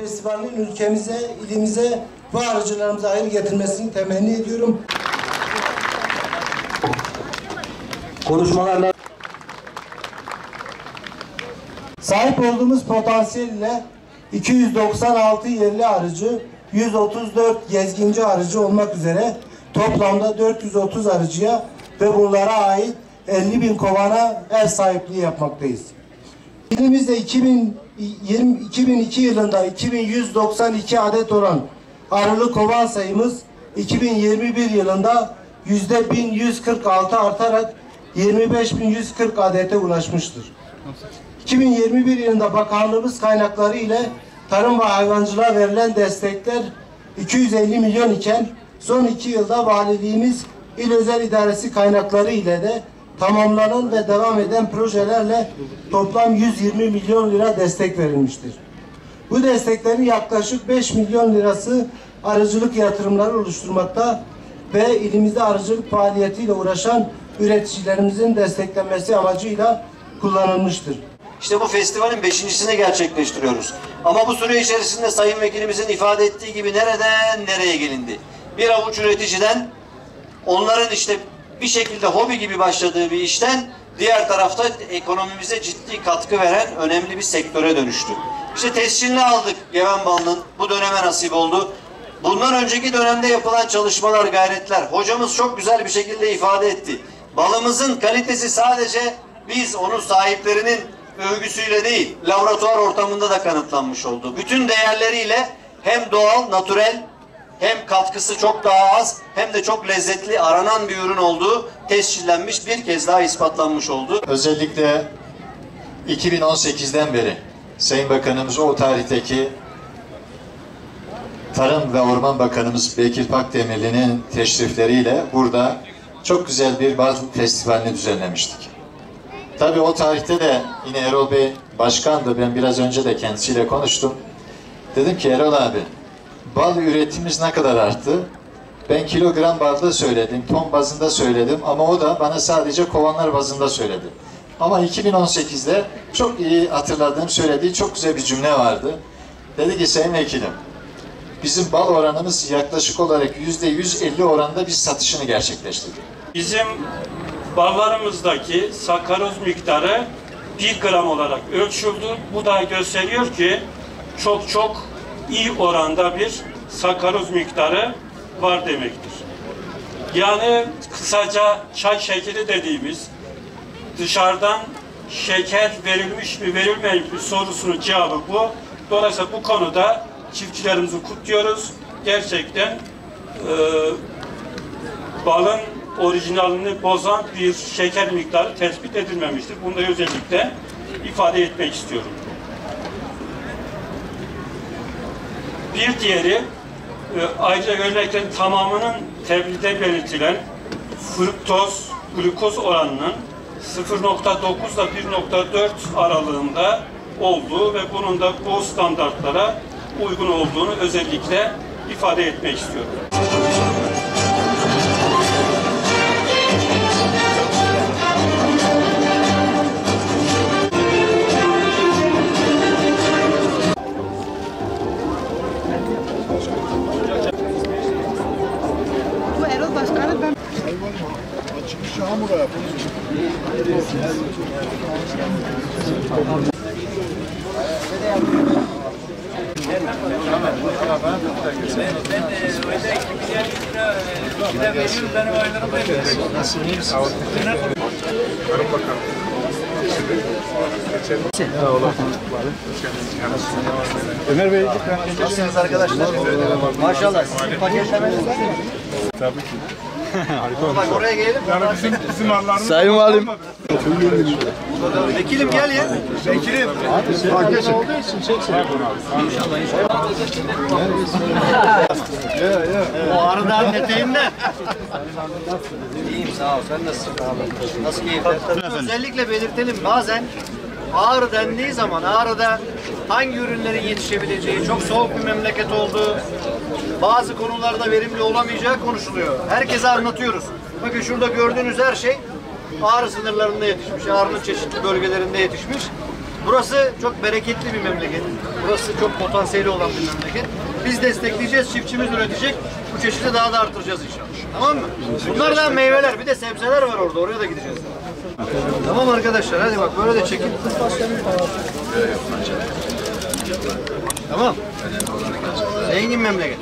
Festivalinin ülkemize, ilimize ve arıcılarımıza hayır getirmesini temenni ediyorum. Konuşmalarla sahip olduğumuz potansiyel ile 296 yerli arıcı, 134 gezginci arıcı olmak üzere toplamda 430 arıcıya ve bunlara ait 50.000 kovana ev sahipliği yapmaktayız. İlimizde 2002 yılında 2192 adet olan arılı kovan sayımız 2021 yılında %1146 artarak 25.140 adete ulaşmıştır. 2021 yılında bakanlığımız kaynakları ile tarım ve hayvancılığa verilen destekler 250 milyon iken son 2 yılda valiliğimiz il özel idaresi kaynakları ile de tamamlanan ve devam eden projelerle toplam 120 milyon lira destek verilmiştir. Bu desteklerin yaklaşık 5 milyon lirası arıcılık yatırımları oluşturmakta ve ilimizde arıcılık faaliyetiyle uğraşan üreticilerimizin desteklenmesi amacıyla kullanılmıştır. İşte bu festivalin 5.'sini gerçekleştiriyoruz. Ama bu süre içerisinde Sayın Vekilimizin ifade ettiği gibi nereden nereye gelindi? Bir avuç üreticiden, onların işte bir şekilde hobi gibi başladığı bir işten diğer tarafta ekonomimize ciddi katkı veren önemli bir sektöre dönüştü. İşte tescilini aldık Geven balının, bu döneme nasip oldu. Bundan önceki dönemde yapılan çalışmalar, gayretler, hocamız çok güzel bir şekilde ifade etti. Balımızın kalitesi sadece biz onun sahiplerinin övgüsüyle değil, laboratuvar ortamında da kanıtlanmış oldu. Bütün değerleriyle hem doğal, natürel, hem katkısı çok daha az, hem de çok lezzetli, aranan bir ürün olduğu tescillenmiş, bir kez daha ispatlanmış oldu. Özellikle 2018'den beri Sayın Bakanımız o tarihteki Tarım ve Orman Bakanımız Bekir Pakdemirli'nin teşrifleriyle burada çok güzel bir bal festivalini düzenlemiştik. Tabii o tarihte de yine Erol Bey başkandı. Ben biraz önce de kendisiyle konuştum. Dedim ki Erol abi, bal üretimimiz ne kadar arttı? Ben kilogram bazında söyledim, ton bazında söyledim ama o da bana sadece kovanlar bazında söyledi. Ama 2018'de çok iyi hatırladığım, söylediği çok güzel bir cümle vardı. Dedi ki Sayın Vekilim, bizim bal oranımız yaklaşık olarak %150 oranında biz satışını gerçekleştirdik. Bizim ballarımızdaki sakaroz miktarı 1 gram olarak ölçüldü. Bu da gösteriyor ki çok iyi oranda bir sakaroz miktarı var demektir. Yani kısaca çay şekeri dediğimiz dışarıdan şeker verilmiş mi verilmemiş mi sorusunun cevabı bu. Dolayısıyla bu konuda çiftçilerimizi kutluyoruz. Gerçekten balın orijinalini bozan bir şeker miktarı tespit edilmemiştir. Bunu da özellikle ifade etmek istiyorum. Bir diğeri, ayrıca örneklerin tamamının tebliğde belirtilen fruktoz, glukoz oranının 0.9 ile 1.4 aralığında olduğu ve bunun da bu standartlara uygun olduğunu özellikle ifade etmek istiyorum. Bu Erol Başkanı ben... Çıkışı hamura yapıyoruz. Ömer Bey, nasılsınız arkadaşlar? Maşallah, sizin paketlemeniz var mı? Tabii ki. Bak oraya gelelim. Yani bizim mallarımız... Sayın Valim. Vekilim gel ya. Vekilim. Herkes olduğu için çeksin. İnşallah. O arıdan eteğinden. İyiyim sağ ol. Sen nasılsın? Nasıl keyifler? Özellikle belirtelim. Bazen Ağrı dendiği zaman Ağrı'da hangi ürünlerin yetişebileceği, çok soğuk bir memleket olduğu, bazı konularda verimli olamayacağı konuşuluyor. Herkese anlatıyoruz. Bakın şurada gördüğünüz her şey Ağrı sınırlarında yetişmiş, Ağrı'nın çeşitli bölgelerinde yetişmiş. Burası çok bereketli bir memleket. Burası çok potansiyeli olan bir memleket. Biz destekleyeceğiz, çiftçimiz üretecek. Bu çeşidi daha da artıracağız inşallah. Tamam mı? Bunlar da meyveler, bir de sebzeler var orada. Oraya da gideceğiz. Tamam arkadaşlar, hadi bak böyle de çekin. Tamam. Zengin memleket.